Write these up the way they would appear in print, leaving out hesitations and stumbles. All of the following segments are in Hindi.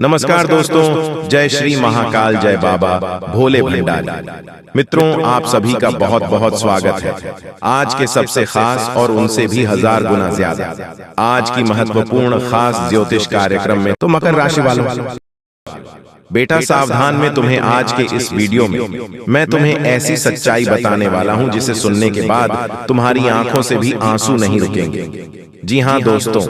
नमस्कार दोस्तों, जय श्री महाकाल, जय बाबा भोले भंडारी। मित्रों, आप सभी का बहुत बहुत स्वागत है आज के सबसे खास और उनसे भी 1000 गुना ज्यादा आज की महत्वपूर्ण खास ज्योतिष कार्यक्रम में। तो मकर राशि वालों, बेटा सावधान में तुम्हें आज के इस वीडियो में मैं तुम्हें ऐसी सच्चाई बताने वाला हूं जिसे सुनने के बाद तुम्हारी आंखों से भी आंसू नहीं रुकेंगे। जी हाँ दोस्तों,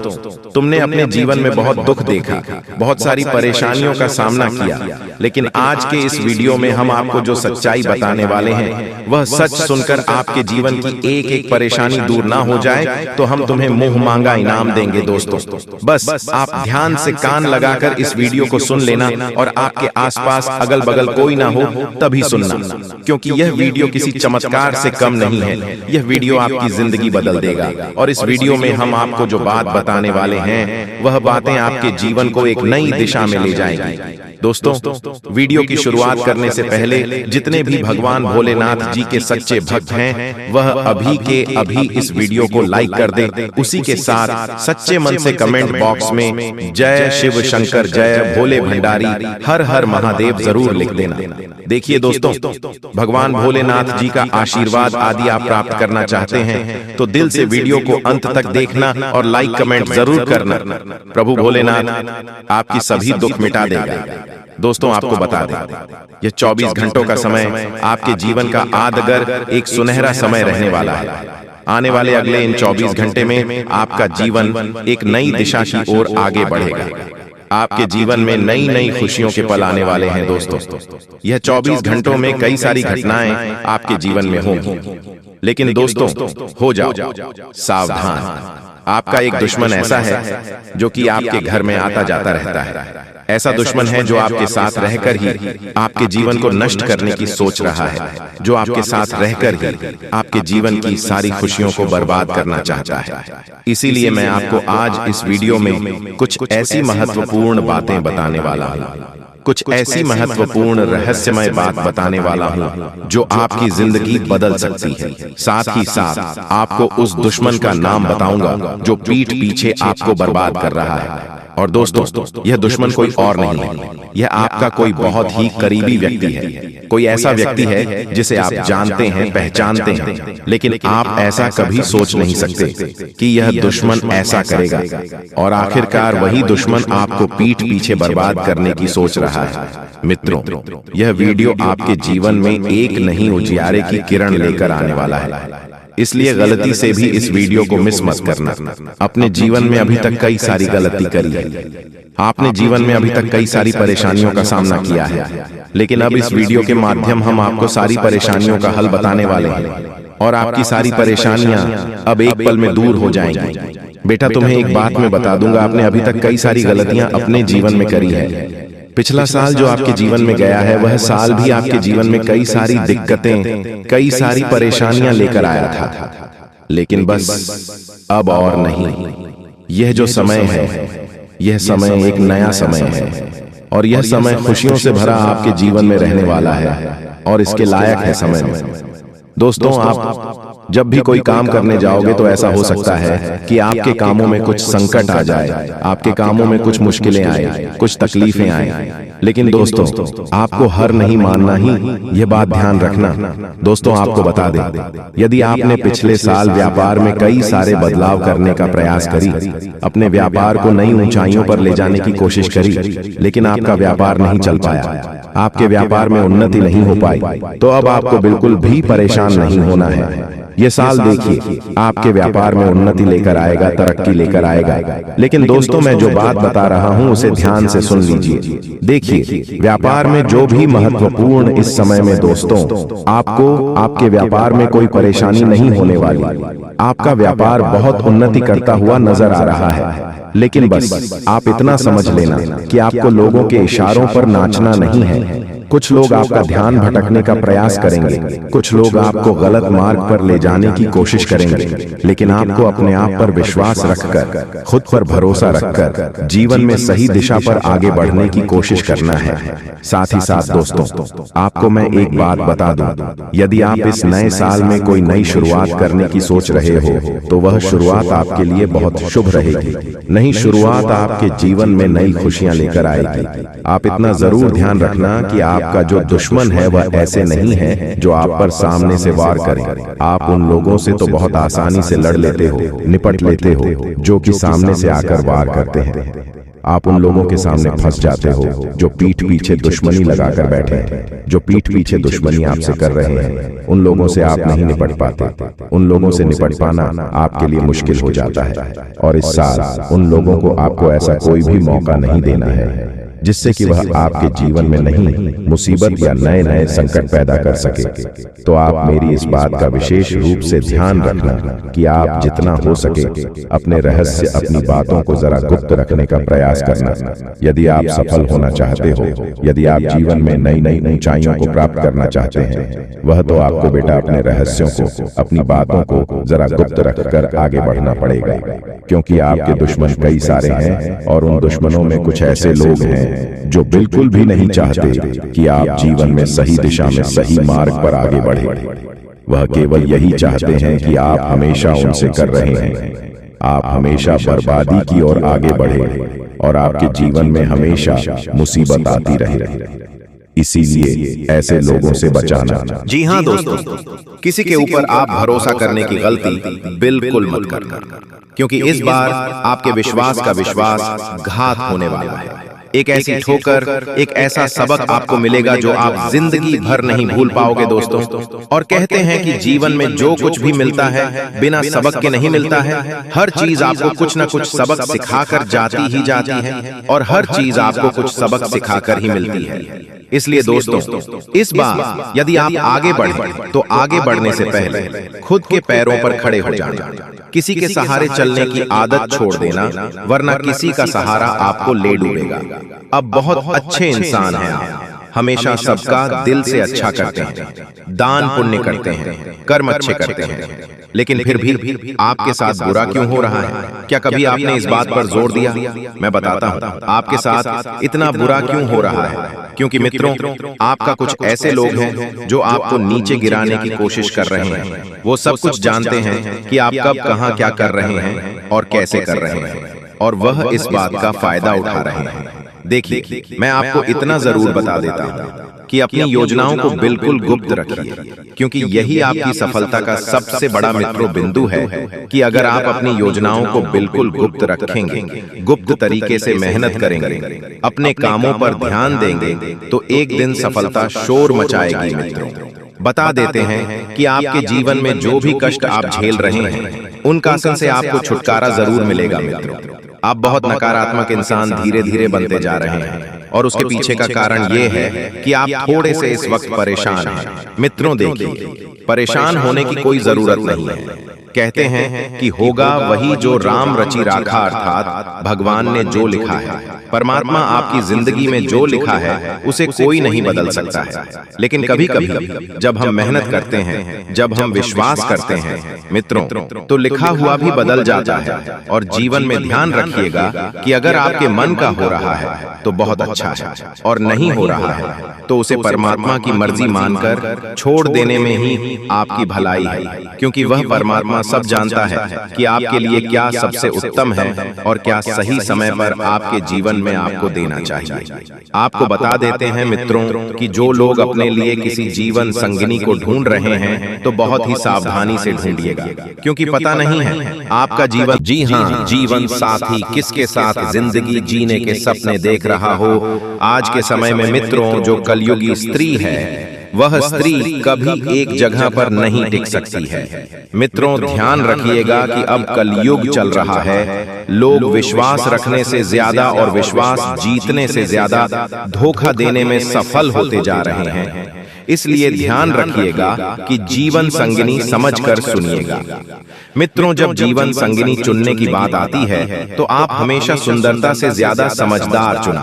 तुमने अपने जीवन में बहुत दुख देखा, बहुत सारी परेशानियों का सामना किया, लेकिन आज के इस वीडियो में हम आपको जो सच्चाई बताने वाले हैं वह सच सुनकर आपके जीवन की एक एक परेशानी दूर ना हो जाए तो हम तुम्हें मुंह मांगा इनाम देंगे। दोस्तों बस आप ध्यान से कान लगाकर इस वीडियो को सुन लेना और आपके आसपास अगल बगल कोई ना हो तभी सुनना, क्योंकि यह वीडियो किसी चमत्कार से कम नहीं है। यह वीडियो आपकी जिंदगी बदल देगा और इस वीडियो में हम आपको जो बात बताने वाले हैं वह बातें आपके जीवन को एक नई दिशा में ले जाएंगी। दोस्तों, वीडियो की शुरुआत करने से पहले जितने भी भगवान भोलेनाथ जी के सच्चे भक्त हैं वह अभी के अभी इस वीडियो को लाइक कर दें। उसी के साथ सच्चे मन से कमेंट बॉक्स में जय शिव शंकर, जय भोले भंडारी, हर हर महादेव जरूर लिख देना। देखिए दोस्तों, भगवान भोलेनाथ जी का आशीर्वाद आदि आप प्राप्त करना चाहते हैं तो दिल से वीडियो को अंत तक देखना और लाइक कमेंट जरूर करना। प्रभु भोलेनाथ आपकी सभी दुख मिटा देगा। दोस्तों, आपको बता दें, यह 24 घंटों का समय आपके जीवन का आदगर एक सुनहरा समय रहने वाला है। आने वाले अगले इन 24 घंटे में आपका जीवन एक नई दिशा की ओर आगे बढ़ेगा। आपके जीवन में नई नई खुशियों के पल आने वाले हैं। दोस्तों, यह 24 घंटों में कई सारी घटनाएं आपके जीवन में होंगी, लेकिन दोस्तों हो जाओ सावधान। आपका एक दुश्मन ऐसा है जो कि आपके घर में आता जाता रहता है। ऐसा दुश्मन है जो आपके साथ रहकर ही आपके जीवन को नष्ट करने की सोच रहा है, जो आपके साथ रहकर ही आपके जीवन की सारी खुशियों को बर्बाद करना चाहता है। इसीलिए मैं आपको आज इस वीडियो में कुछ ऐसी महत्वपूर्ण बातें बताने वाला हूँ, कुछ ऐसी महत्वपूर्ण रहस्यमय बात बताने वाला हूँ जो आपकी जिंदगी बदल सकती है। साथ ही साथ आपको उस दुश्मन का नाम बताऊंगा जो पीठ पीछे आपको बर्बाद कर रहा है। और दोस्तों, यह दुश्मन कोई और नहीं है, यह आपका कोई बहुत ही करीबी व्यक्ति है। कोई ऐसा व्यक्ति है जिसे आप जानते हैं, पहचानते हैं, लेकिन आप ऐसा कभी सोच नहीं सकते कि यह दुश्मन ऐसा करेगा। और आखिरकार वही दुश्मन आपको पीठ पीछे बर्बाद करने की सोच रहा है। मित्रों, यह वीडियो आपके जीवन में एक नहीं उजियारे की किरण लेकर आने वाला है, इसलिए गलती से भी इस वीडियो को मिस मत करना। अपने जीवन में अभी तक कई सारी गलती करी है, आपने जीवन में अभी तक कई सारी परेशानियों का सामना किया है, लेकिन अब इस वीडियो के माध्यम हम आपको सारी परेशानियों का हल बताने वाले हैं और आपकी सारी परेशानियां अब एक पल में दूर हो जाएंगी। बेटा, तुम्हें एक बात मैं बता दूंगा, आपने अभी तक कई सारी गलतियां अपने जीवन में करी है। पिछला साल जो आपके जीवन में गया है वह साल भी आपके जीवन में कई सारी दिक्कतें, कई सारी परेशानियां लेकर आया था, लेकिन बस अब और नहीं। यह जो समय है, यह समय एक नया समय है और यह समय खुशियों से भरा आपके जीवन में रहने वाला है और इसके लायक है समय में। दोस्तों, आप जब भी कोई काम करने जाओगे तो ऐसा हो सकता है कि आपके कामों में कुछ संकट आ जाए, आपके कामों में कुछ मुश्किलें आए, कुछ तकलीफें आए, लेकिन दोस्तों आपको हार नहीं मानना ही, यह बात ध्यान रखना। दोस्तों, आपको बता दें, यदि आपने पिछले साल व्यापार में कई सारे बदलाव करने का प्रयास करी, अपने व्यापार को नई ऊंचाइयों पर ले जाने की कोशिश करी, लेकिन आपका व्यापार नहीं चल पाया, आपके व्यापार में उन्नति नहीं हो पाई, तो अब आपको बिल्कुल भी परेशान नहीं होना है। ये साल देखिए आपके व्यापार में उन्नति लेकर आएगा, तरक्की लेकर आएगा। लेकिन दोस्तों, मैं जो बात बता रहा हूँ उसे ध्यान से सुन लीजिए। देखिए, व्यापार में जो भी महत्वपूर्ण इस समय में दोस्तों, आपको आपके व्यापार में कोई परेशानी नहीं होने वाली। आपका व्यापार बहुत उन्नति करता हुआ नजर आ रहा है, लेकिन बस आप इतना समझ लेना कि आपको लोगों के इशारों पर नाचना नहीं है। कुछ लोग आपका ध्यान भटकने का प्रयास करेंगे, कुछ लोग आपको गलत मार्ग पर ले जाने की कोशिश करेंगे, लेकिन आपको अपने आप पर विश्वास रखकर, खुद पर भरोसा रखकर जीवन में सही दिशा पर आगे बढ़ने की कोशिश करना है। साथ ही साथ दोस्तों, आपको मैं एक बात बता दूं, यदि आप इस नए साल में कोई नई शुरुआत करने की सोच रहे हो तो वह शुरुआत आपके लिए बहुत शुभ रहेगी। नई शुरुआत आपके जीवन में नई खुशियां लेकर आएगी। आप इतना जरूर ध्यान रखना कि आपका जो दुश्मन है वह ऐसे नहीं है जो आप पर सामने से वार करें। आप उन लोगों से तो बहुत आसानी से लड़ लेते हो, निपट लेते हो, जो कि सामने से आकर वार करते हैं। आप उन लोगों के सामने फंस जाते हो जो पीठ पीछे दुश्मनी लगाकर बैठे हैं, जो पीठ पीछे दुश्मनी आपसे कर रहे हैं। उन लोगों से आप नहीं निपट पाते। उन लोगों से निपट पाना आपके लिए मुश्किल हो जाता है। और इस साल उन लोगों को आपको ऐसा कोई भी मौका नहीं देना है जिससे कि वह आपके जीवन में नहीं मुसीबत या नए नए संकट पैदा कर सके। तो आप मेरी इस बात का विशेष रूप से ध्यान रखना कि आप जितना हो सके अपने रहस्य, अपनी बातों को जरा गुप्त रखने का प्रयास करना। यदि आप सफल होना चाहते हो, यदि आप जीवन में नई नई ऊंचाइयों को प्राप्त करना चाहते हैं, वह तो आपको बेटा अपने रहस्यों को, अपनी बातों को जरा गुप्त रखकर आगे बढ़ना पड़ेगा। क्योंकि आपके दुश्मन कई सारे हैं और उन दुश्मनों में कुछ ऐसे लोग हैं जो बिल्कुल भी नहीं चाहते कि आप जीवन में सही दिशा में, सही मार्ग पर आगे बढ़े। वह केवल यही चाहते हैं कि आप हमेशा उनसे कर रहे हैं, आप हमेशा बर्बादी की ओर आगे बढ़े और आपके जीवन में हमेशा मुसीबत आती रहे। इसीलिए ऐसे लोगों से बचाना। जी हाँ दोस्तों, किसी के ऊपर आप भरोसा करने की गलती बिल्कुल मत करना, क्योंकि इस बार आपके विश्वास का विश्वासघात होने वाला है। एक ऐसी ठोकर, एक ऐसा सबक आपको मिलेगा जो आप जिंदगी भर नहीं भूल पाओगे दोस्तों। और कहते हैं कि जीवन में जो कुछ भी मिलता है बिना सबक के नहीं मिलता है। हर चीज आपको कुछ न कुछ सबक सिखाकर जाती ही जाती है, और हर चीज आपको कुछ सबक सिखाकर ही मिलती है। इसलिए दोस्तों, इस बार यदि आप आगे बढ़े तो आगे बढ़ने से पहले खुद के पैरों पर खड़े हो जाना। किसी के सहारे चलने की आदत छोड़ देना, वरना किसी का सहारा आपको ले डूबेगा। अब बहुत अच्छे इंसान हैं आप, हमेशा सबका दिल से अच्छा करते हैं, दान पुण्य करते हैं, कर्म अच्छे करते हैं, लेकिन फिर भी आपके साथ बुरा क्यों हो रहा है? क्या कभी आपने इस बात पर जोर दिया? मैं बताता हूँ आपके साथ इतना बुरा क्यों हो रहा है। क्योंकि मित्रों, आपका कुछ ऐसे लोग हैं जो आपको नीचे गिराने की कोशिश कर रहे हैं। वो सब कुछ जानते हैं कि आप कब कहाँ क्या कर रहे हैं और कैसे कर रहे हैं, और वह इस बात का फायदा उठा रहे हैं। देखिए, मैं आपको इतना जरूर बता देता हूँ कि अपनी योजनाओं को बिल्कुल गुप्त रखिए, क्योंकि यही आपकी सफलता का सबसे बड़ा मित्रों बिंदु है कि अगर आप अपनी योजनाओं को बिल्कुल गुप्त रखेंगे, गुप्त तरीके से मेहनत करेंगे, अपने कामों पर ध्यान देंगे, तो एक दिन सफलता शोर मचाएगी मित्रों। बता देते हैं कि आपके जीवन में जो भी कष्ट आप झेल रहे हैं, उन कष्टों से आपको छुटकारा जरूर मिलेगा मित्रों। आप बहुत नकारात्मक इंसान धीरे धीरे बनते जा रहे हैं, और उसके पीछे का कारण ये है कि आप थोड़े से इस वक्त परेशान हैं। मित्रों देखिए, परेशान होने की कोई जरूरत नहीं है। कहते हैं कि होगा वही जो राम रचि राखा, अर्थात भगवान ने जो लिखा है, परमात्मा आपकी जिंदगी में जो लिखा है उसे कोई नहीं बदल सकता है। लेकिन कभी कभी जब हम मेहनत करते हैं, जब हम विश्वास करते हैं मित्रों, तो लिखा हुआ भी बदल जाता है। और जीवन में ध्यान रखिएगा कि अगर आपके मन का हो रहा है तो बहुत अच्छा है, और नहीं हो रहा है तो उसे परमात्मा की मर्जी मानकर छोड़ देने में ही आपकी भलाई है। क्योंकि वह परमात्मा सब जानता है कि आपके लिए क्या सबसे उत्तम है और क्या सही समय पर आपके जीवन में आपको देना चाहिए। आपको बता देते हैं मित्रों कि जो लोग अपने लिए किसी जीवन संगिनी को ढूंढ रहे हैं तो बहुत ही सावधानी से ढूंढिएगा, क्योंकि पता नहीं है आपका जीवन, जी हाँ, जीवन साथी किसके साथ जिंदगी जीने के सपने देख रहा हो। आज के समय में मित्रों, जो कलयुगी स्त्री है वह स्त्री कभी एक जगह पर नहीं टिक सकती है। मित्रों, ध्यान रखिएगा कि अब कलयुग चल रहा है। लोग विश्वास रखने से ज्यादा और विश्वास जीतने से ज्यादा धोखा देने में सफल होते जा रहे हैं। इसलिए ध्यान रखिएगा कि जीवन संगिनी समझकर सुनिएगा। मित्रों, जब जीवन संगिनी चुनने की बात आती है तो आप हमेशा सुंदरता से ज्यादा समझदार चुना,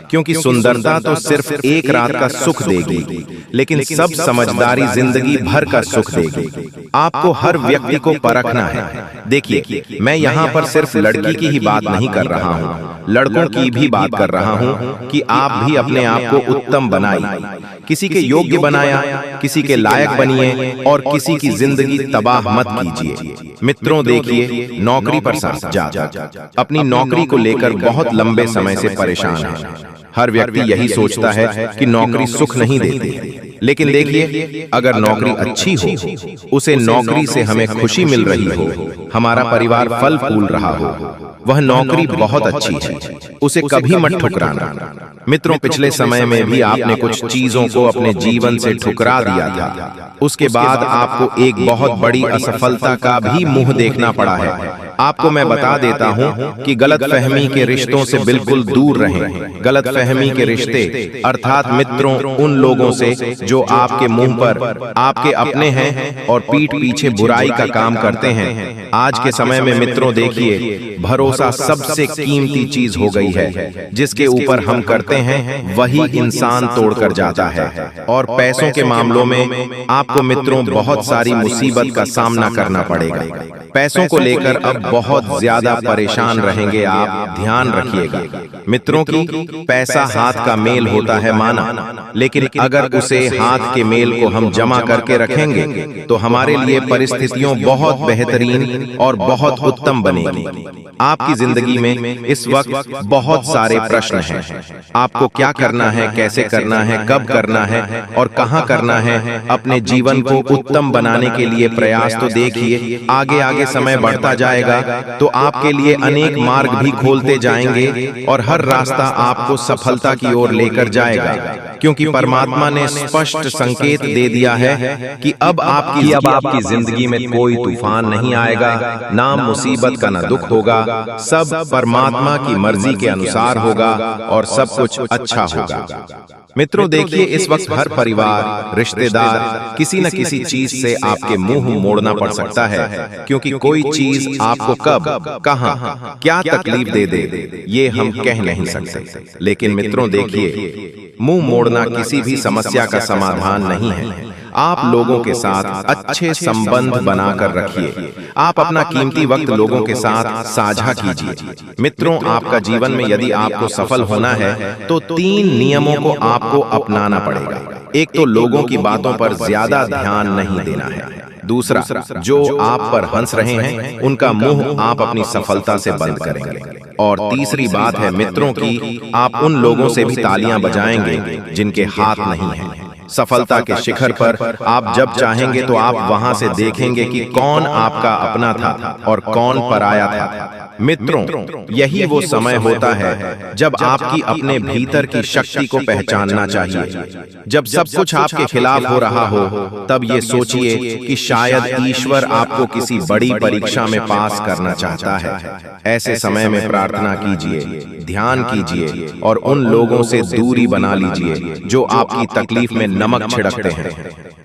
क्योंकि सुंदरता तो सिर्फ एक रात का सुख देगी, लेकिन सब समझदारी जिंदगी भर का सुख देगी। आपको हर व्यक्ति को परखना है। देखिए, मैं यहाँ पर सिर्फ लड़की की ही बात नहीं कर रहा हूँ, लड़कों की भी बात कर रहा हूँ कि आप भी अपने आप को उत्तम बनाइए, किसी के योग्य बनाया, किसी के लायक बनिए और किसी की जिंदगी तबाह मत कीजिए। मित्रों, देखिए, नौकरी पर जा अपनी नौकरी को लेकर बहुत लंबे समय से परेशान है। हर व्यक्ति यही सोचता है कि नौकरी सुख नहीं देती, लेकिन देखिए, अगर नौकरी अच्छी हो, उसे नौकरी से हमें खुशी मिल रही हो, हमारा परिवार फल फूल रहा हो, वह नौकरी बहुत अच्छी है, उसे कभी मत ठुकराना। मित्रों, पिछले समय में भी आपने कुछ चीजों को अपने जीवन से ठुकरा दिया था, उसके बाद आपको एक बहुत बड़ी असफलता का भी मुंह देखना पड़ा है। आपको मैं बता देता हूं कि गलतफहमी के रिश्तों से बिल्कुल दूर रहें। गलतफहमी के रिश्ते अर्थात मित्रों, उन लोगों से जो आपके मुंह पर आपके अपने हैं और पीठ पीछे बुराई का काम करते हैं। आज के समय में मित्रों, देखिए, भरोसा सबसे कीमती चीज हो गई है। जिसके ऊपर हम करते हैं वही इंसान तोड़कर जाता है। और पैसों के मामलों में आपको मित्रों बहुत सारी मुसीबत का सामना करना पड़ेगा। पैसों को लेकर अब बहुत ज्यादा परेशान रहेंगे आप, ध्यान रखिएगा। मित्रों की पैसा हाथ का मेल होता है माना, लेकिन अगर उसे हाथ के मेल को हम जमा करके रखेंगे तो हमारे लिए परिस्थितियां बहुत बेहतरीन और बहुत उत्तम बनेगी। आपकी जिंदगी में इस वक्त बहुत सारे प्रश्न हैं। आपको क्या करना है, कैसे करना है, कब करना है और कहां करना है। अपने जीवन को उत्तम बनाने के लिए प्रयास तो देखिए। आगे आगे समय बढ़ता जाएगा तो आपके लिए अनेक मार्ग भी खोलते जाएंगे और हर रास्ता आपको सफलता की ओर लेकर जाएगा, क्योंकि परमात्मा ने स्पष्ट संकेत दे दिया है कि अब आपकी जिंदगी में कोई तूफान नहीं आएगा, ना मुसीबत का ना दुख होगा, सब परमात्मा की मर्जी के अनुसार होगा और सब कुछ अच्छा होगा। मित्रों, देखिए, इस वक्त हर परिवार, रिश्तेदार किसी न किसी चीज से आपके मुंह मोड़ना पड़ सकता है, क्योंकि कोई चीज आपको कब, कहां, क्या तकलीफ दे दे ये हम कह नहीं सकते। लेकिन मित्रों, देखिए, मुंह मोड़ना किसी भी समस्या का समाधान नहीं है। आप लोगों के साथ अच्छे संबंध बनाकर रखिए। आप अपना कीमती वक्त लोगों के साथ साझा कीजिए। मित्रों, आपका जीवन में यदि आपको सफल होना है तो 3 नियमों को आपको अपनाना पड़ेगा। एक तो लोगों की बातों पर ज्यादा ध्यान नहीं देना है। दूसरा, जो आप पर हंस रहे हैं उनका मुंह आप अपनी सफलता से बंद करेंगे। और तीसरी बात है मित्रों की, आप उन लोगों से भी तालियां बजाएंगे जिनके हाथ नहीं है। सफलता के शिखर पर आप जब चाहेंगे तो आप वहां से देखेंगे कि कौन आपका अपना था और कौन पराया था। मित्रों, यही वो समय होता है जब आपकी अपने भीतर की शक्ति को पहचानना चाहिए। जब सब कुछ आपके खिलाफ हो रहा हो, तब ये सोचिए कि शायद ईश्वर आपको किसी बड़ी परीक्षा में पास करना चाहता है। ऐसे समय में प्रार्थना कीजिए, ध्यान कीजिए और उन लोगों से दूरी बना लीजिए जो आपकी तकलीफ में नमक छिड़कते हैं।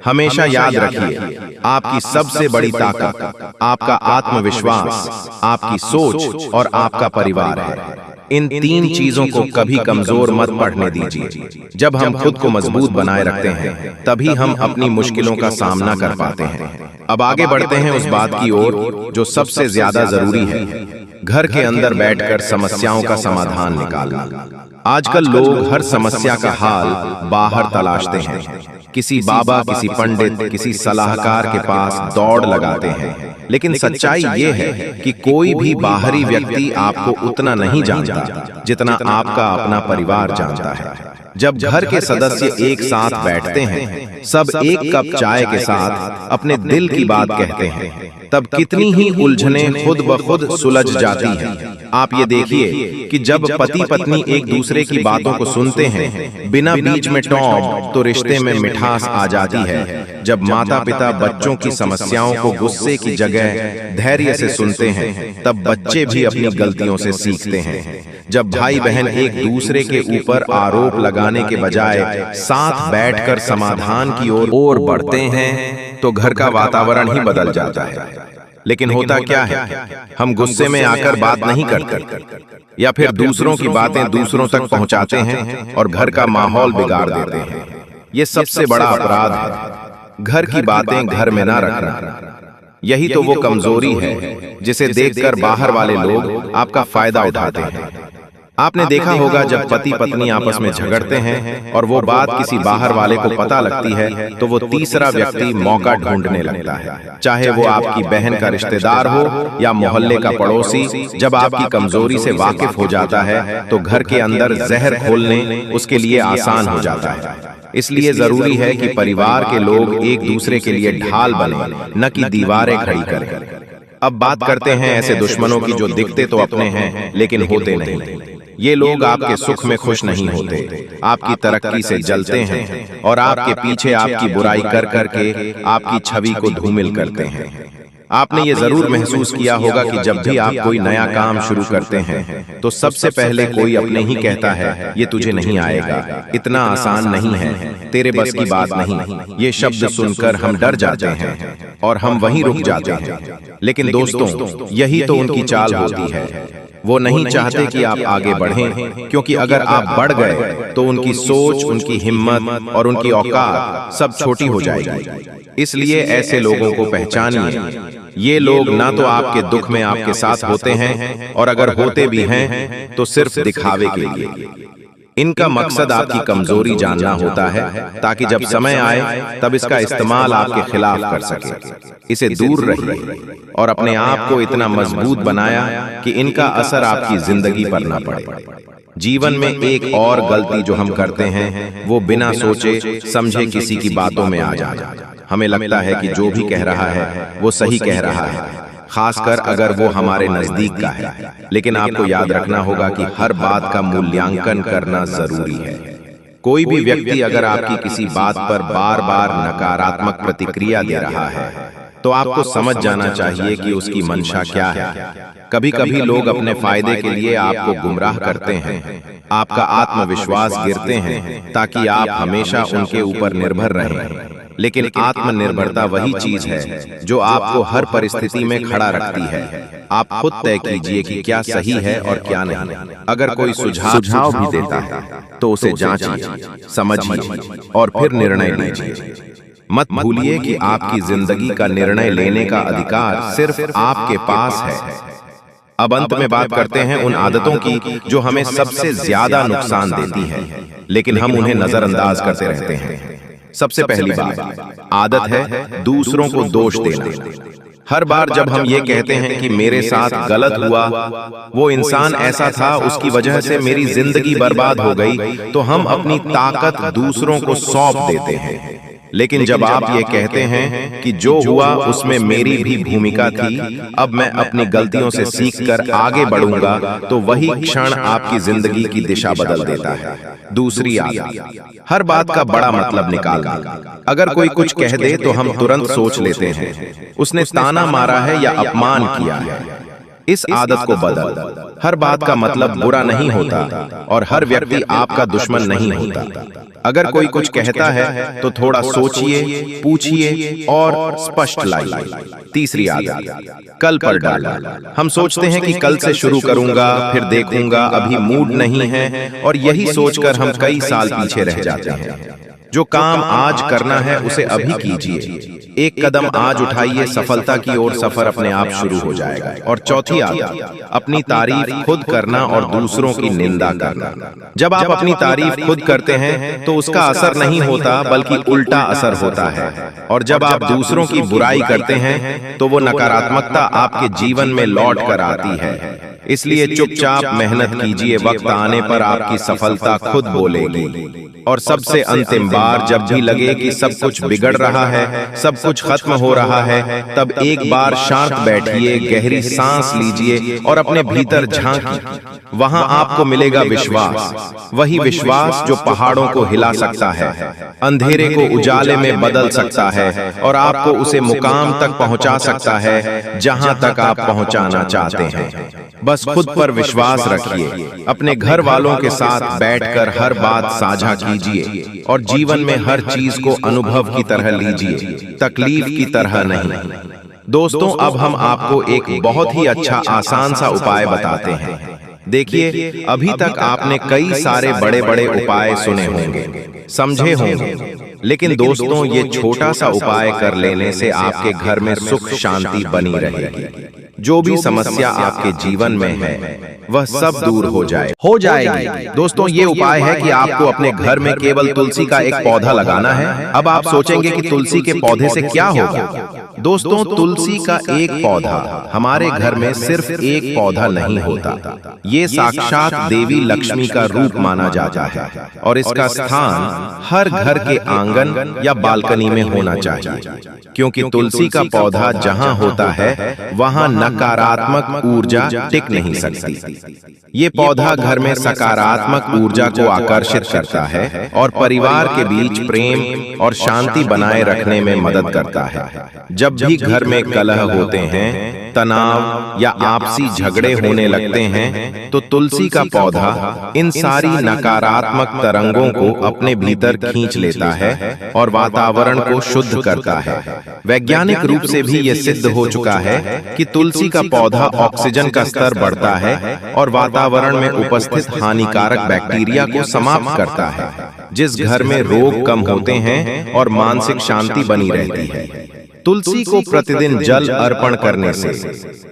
हमेशा याद रखिए, आपकी सबसे बड़ी ताकत आपका आत्मविश्वास, आपकी सोच और आपका परिवार है। इन 3 चीजों को कभी कमजोर मत पड़ने दीजिए। जब हम खुद को मजबूत बनाए रखते हैं तभी हम अपनी मुश्किलों का सामना कर पाते हैं। अब आगे बढ़ते हैं उस बात की ओर जो सबसे ज्यादा जरूरी है, घर के अंदर बैठकर समस्याओं का समाधान निकालना। आजकल लोग हर समस्या का हाल बाहर तलाशते हैं। किसी बाबा, किसी पंडित, किसी सलाहकार के पास दौड़ लगाते हैं। लेकिन सच्चाई ये है कि कोई भी बाहरी व्यक्ति आपको उतना नहीं जानता जितना आपका अपना परिवार जानता है। जब घर के सदस्य एक साथ बैठते हैं, सब एक कप चाय के साथ अपने दिल की बात कहते हैं, तब कितनी ही उलझनें खुद ब खुद सुलझ जाती हैं। आप ये देखिए कि जब पति पत्नी एक दूसरे की बातों को सुनते हैं बिना बीच में टोक, तो रिश्ते में मिठास आ जाती है। जब माता पिता बच्चों की समस्याओं को गुस्से की जगह जगह धैर्य से सुनते हैं, तब बच्चे भी अपनी गलतियों से सीखते हैं। जब भाई बहन एक दूसरे के ऊपर आरोप लगाने के बजाय साथ बैठकर समाधान की ओर बढ़ते हैं तो घर का वातावरण ही बदल जाता है। लेकिन होता क्या है, हम गुस्से में आकर बात नहीं करते या फिर दूसरों की बातें दूसरों तक पहुंचाते हैं और घर का माहौल बिगाड़ देते हैं। ये सबसे बड़ा अपराध है, घर की बातें घर में ना रखना। यही तो वो कमजोरी है जिसे देखकर बाहर वाले लोग आपका फायदा उठाते हैं। आपने देखा होगा जब पति पत्नी आपस में झगड़ते हैं और वो बात किसी बाहर वाले को पता लगती है तो वो तीसरा व्यक्ति मौका ढूंढने लगता है, चाहे वो आपकी बहन का रिश्तेदार हो या मोहल्ले का पड़ोसी। जब आपकी कमजोरी से वाकिफ हो जाता है तो घर के अंदर जहर खोलने उसके लिए आसान हो जाता है। इसलिए जरूरी है कि परिवार के लोग एक दूसरे के लिए ढाल बने, न कि दीवारें खड़ी करें। अब बात करते हैं ऐसे दुश्मनों की जो दिखते तो अपने हैं लेकिन होते नहीं। ये लोग आपके सुख में खुश नहीं होते, आपकी तरक्की से जलते हैं और आपके पीछे आपकी बुराई कर करके आपकी छवि को धूमिल करते हैं। आपने ये जरूर महसूस किया होगा कि जब भी आप कोई नया काम शुरू करते हैं तो सबसे पहले कोई अपने ही कहता है, ये तुझे नहीं आएगा, इतना आसान नहीं है, तेरे बस की बात नहीं। ये शब्द सुनकर हम डर जाते हैं और हम वहीं रुक जाते हैं। लेकिन दोस्तों, यही तो उनकी चाल होती है। वो नहीं चाहते कि आप आगे बढ़ें, क्योंकि अगर आप बढ़ गए तो उनकी सोच, उनकी हिम्मत और उनकी औकात सब छोटी हो जाएगी। इसलिए ऐसे लोगों को पहचानिए। ये लोग ना तो आपके दुख में आपके साथ होते हैं और अगर होते भी हैं तो सिर्फ दिखावे के लिए। इनका मकसद आपकी कमजोरी जानना होता है ताकि जब समय आए तब इसका इस्तेमाल आपके खिलाफ कर सके। इसे दूर रहिए और अपने आप को इतना मजबूत बनाया कि इनका असर आपकी जिंदगी पर ना पड़े। जीवन में एक और गलती जो हम करते हैं वो बिना सोचे समझे किसी की बातों में आ जाना। हमें लगता है कि जो भी कह रहा है वो सही कह रहा है, खासकर अगर वो हमारे नजदीक का है। लेकिन आपको याद रखना होगा कि हर बात का मूल्यांकन करना जरूरी है। कोई भी व्यक्ति अगर आपकी किसी बात पर बार बार नकारात्मक प्रतिक्रिया दे रहा है तो आपको समझ जाना चाहिए कि उसकी मंशा क्या है। कभी कभी लोग अपने फायदे के लिए आपको गुमराह करते हैं, आपका आत्मविश्वास गिरते हैं ताकि आप हमेशा उनके ऊपर निर्भर रहें। लेकिन आत्मनिर्भरता वही चीज है जो आपको हर परिस्थिति में खड़ा रखती है। आप खुद तय कीजिए कि क्या सही है और क्या नहीं। अगर कोई सुझाव भी देता है तो उसे जांचिए, समझिए और फिर निर्णय लीजिए। मत भूलिए कि आपकी जिंदगी का निर्णय लेने का अधिकार सिर्फ आपके पास है। अब अंत में बात करते हैं उन आदतों की जो हमें सबसे ज्यादा नुकसान देती है, लेकिन हम उन्हें नजरअंदाज करते रहते हैं। सबसे पहली बात आदत है दूसरों को दोष देना। हर बार जब हम ये कहते हैं कि मेरे साथ गलत हुआ, वो इंसान ऐसा था, उसकी वजह से मेरी जिंदगी बर्बाद हो गई, तो हम अपनी ताकत दूसरों को सौंप देते हैं। लेकिन जब आप ये कहते हैं कि जो हुआ उसमें मेरी भी भूमिका थी, अब मैं अपनी गलतियों से सीखकर आगे बढ़ूंगा, तो वही क्षण आपकी जिंदगी की दिशा बदल देता है। दूसरी आदत, हर बात का बड़ा मतलब निकालना। अगर कोई कुछ कह दे तो हम तुरंत सोच लेते हैं उसने ताना मारा है या अपमान किया है। इस आदत को बदल। हर बात का मतलब बुरा नहीं होता और हर व्यक्ति आपका दुश्मन नहीं होता। अगर कोई कुछ कहता है तो थोड़ा सोचिए, पूछिए और स्पष्ट लाइए। तीसरी आदत, कल पर डालना। हम सोचते हैं कि कल से शुरू करूंगा, फिर देखूंगा, अभी मूड नहीं है, और यही सोचकर हम कई साल पीछे रह जाते हैं। जो काम आज करना है उसे अभी कीजिए। एक कदम आज उठाइए, सफलता की ओर सफर अपने आप शुरू हो जाएगा। और चौथी आदत, अपनी तारीफ खुद करना और दूसरों की निंदा करना। जब आप अपनी तारीफ खुद करते हैं तो उसका असर नहीं होता बल्कि उल्टा असर होता है, और जब आप दूसरों की बुराई करते हैं तो वो नकारात्मकता आपके जीवन में लौट कर आती है। इसलिए चुपचाप मेहनत कीजिए, वक्त आने पर आपकी सफलता खुद बोलेगी। और सबसे अंतिम बार जब भी लगे कि सब कुछ बिगड़ रहा है, सब कुछ खत्म हो रहा है, तब एक बार शांत बैठिए, गहरी सांस लीजिए और अपने भीतर झांकिए। वहां आपको मिलेगा विश्वास, वही विश्वास जो पहाड़ों को हिला सकता है, अंधेरे को उजाले में बदल सकता है और आपको उसे मुकाम तक पहुंचा सकता है जहां तक आप पहुंचाना चाहते हैं। बस खुद पर विश्वास रखिए, अपने घर वालों के साथ बैठकर हर बात साझा कीजिए और जीवन में हर चीज को अनुभव की तरह लीजिए, तकलीफ की तरह नहीं। दोस्तों, अब हम आपको एक बहुत ही अच्छा आसान सा उपाय बताते हैं। देखिए, अभी तक आपने कई सारे बड़े बड़े उपाय सुने होंगे, समझे होंगे, लेकिन दोस्तों ये छोटा सा उपाय कर लेने से आपके घर में सुख शांति बनी रहेगी। जो भी समस्या आपके जीवन में है वह सब दूर हो जाएगी। दोस्तों, ये उपाय है कि आपको अपने घर में केवल तुलसी का एक पौधा लगाना है। अब आप सोचेंगे कि तुलसी के पौधे से क्या होगा? दोस्तों, तुलसी का एक पौधा हमारे घर में सिर्फ एक पौधा नहीं होता, ये साक्षात देवी लक्ष्मी का रूप माना जाता है और इसका स्थान हर घर के आंगन या बालकनी में होना चाहिए, क्योंकि तुलसी का पौधा जहां होता है वहां नकारात्मक ऊर्जा टिक नहीं सकती। ये पौधा घर में सकारात्मक ऊर्जा को आकर्षित करता है और परिवार के बीच प्रेम और शांति बनाए रखने में मदद करता है। जब भी घर में कलह होते हैं, तनाव या आपसी झगड़े होने लगते हैं, तो तुलसी का पौधा इन सारी नकारात्मक तरंगों को अपने भीतर खींच लेता है और वातावरण को शुद्ध करता है। वैज्ञानिक रूप से भी ये सिद्ध हो चुका है कि तुलसी का पौधा ऑक्सीजन का स्तर बढ़ता है और वातावरण में उपस्थित हानिकारक बैक्टीरिया को समाप्त करता है, जिस घर में रोग कम होते हैं और मानसिक शांति बनी रहती है। तुलसी को प्रतिदिन जल अर्पण करने से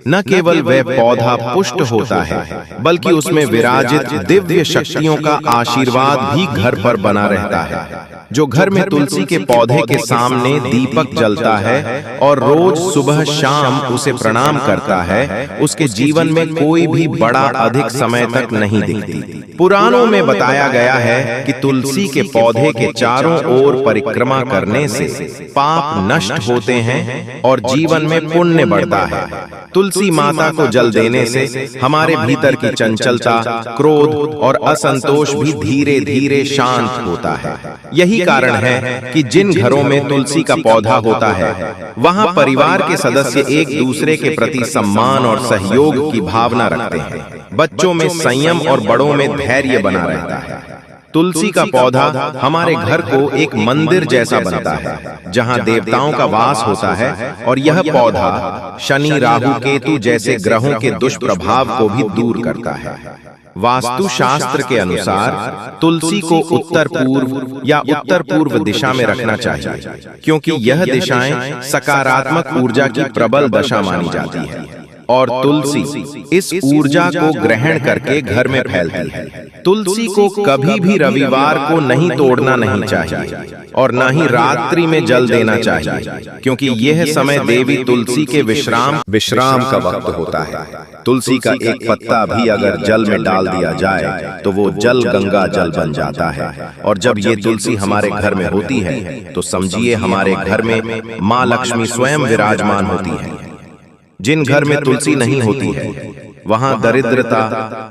न केवल वह पौधा पुष्ट होता है, बल्कि उसमें विराजित दिव्य शक्तियों का आशीर्वाद भी घर पर बना रहता है। जो घर में तुलसी के पौधे के सामने दीपक जलता है और रोज सुबह शाम उसे प्रणाम करता है, उसके जीवन में कोई भी बड़ा अधिक समय तक नहीं दिखती। पुराणों में बताया गया है कि तुलसी के पौधे के चारों ओर परिक्रमा करने से पाप नष्ट होते हैं और जीवन में पुण्य बढ़ता है। तुलसी माता को जल देने से हमारे भीतर की चंचलता, क्रोध और असंतोष भी धीरे धीरे शांत होता है। यही कारण है कि जिन घरों में तुलसी का पौधा होता है, वहां परिवार के सदस्य एक दूसरे के प्रति सम्मान और सहयोग की भावना रखते हैं। बच्चों में संयम और बड़ों में धैर्य बना रहता है। तुलसी का पौधा हमारे घर को एक मंदिर जैसा बनता है, जहां देवताओं का वास होता है, और यह पौधा शनि, राहु, केतु जैसे ग्रहों के दुष्प्रभाव को भी दूर करता है। वास्तु शास्त्र के अनुसार तुलसी को उत्तर पूर्व या उत्तर पूर्व दिशा में रखना चाहिए, क्योंकि यह दिशाएं सकारात्मक ऊर्जा की प्रबल दशा मानी जाती है और तुलसी इस ऊर्जा को ग्रहण करके घर में फैलती है। तुलसी को कभी भी रविवार को नहीं तोड़ना नहीं चाहिए और न ही रात्रि में जल देना चाहिए, क्योंकि यह समय देवी तुलसी के विश्राम का वक्त होता है। तुलसी का एक पत्ता भी अगर जल में डाल दिया जाए तो वो जल गंगा जल बन जाता है, और जब ये तुलसी हमारे घर में होती है तो समझिए हमारे घर में माँ लक्ष्मी स्वयं विराजमान होती है। जिन घर में तुलसी नहीं होती है वहां दरिद्रता,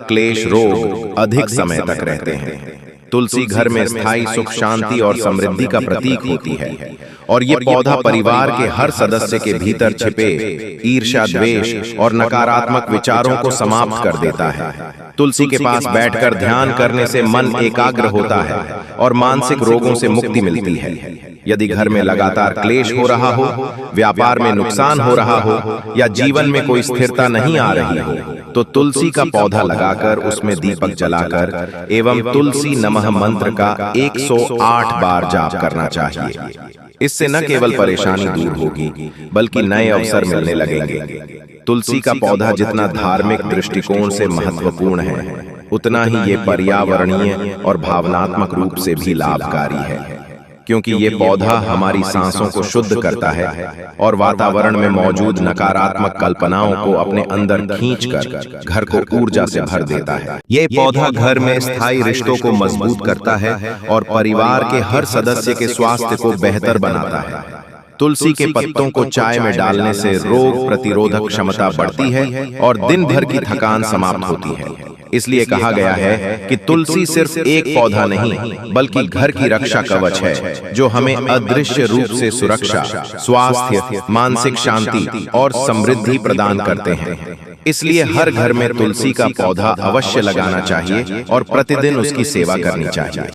क्लेश, रोग अधिक समय तक रहते हैं। तुलसी घर में स्थायी सुख, शांति और समृद्धि का प्रतीक होती है, और ये पौधा परिवार के हर सदस्य के भीतर छिपे ईर्ष्या, द्वेष और नकारात्मक विचारों को समाप्त कर देता है। तुलसी के पास बैठकर ध्यान करने से मन एकाग्र होता है और मानसिक रोगों से मुक्ति मिलती है। यदि घर में लगातार क्लेश हो रहा हो, व्यापार में नुकसान हो रहा हो या जीवन में कोई स्थिरता नहीं आ रही हो, तो तुलसी का पौधा लगाकर उसमें दीपक जलाकर एवं तुलसी नमः मंत्र का 108 बार जाप करना चाहिए। इससे न केवल परेशानी दूर होगी बल्कि नए अवसर मिलने लगेंगे। तुलसी का पौधा जितना धार्मिक दृष्टिकोण से महत्वपूर्ण है, उतना ही ये पर्यावरणीय और भावनात्मक रूप से भी लाभकारी है, क्योंकि ये पौधा हमारी सांसों को शुद्ध करता है और वातावरण में मौजूद नकारात्मक कल्पनाओं को अपने अंदर खींचकर घर को ऊर्जा से भर देता है। ये पौधा घर में स्थायी रिश्तों को मजबूत करता है और परिवार के हर सदस्य के स्वास्थ्य को बेहतर बनाता है। तुलसी के पत्तों को चाय में डालने से रोग प्रतिरोधक क्षमता बढ़ती है और दिन भर की थकान समाप्त होती है। इसलिए कहा गया है कि तुलसी सिर्फ एक पौधा नहीं बल्कि घर की रक्षा कवच है, जो हमें अदृश्य रूप से सुरक्षा, स्वास्थ्य, मानसिक शांति और समृद्धि प्रदान करते हैं। इसलिए हर घर में तुलसी का पौधा अवश्य लगाना चाहिए और प्रतिदिन उसकी सेवा करनी चाहिए।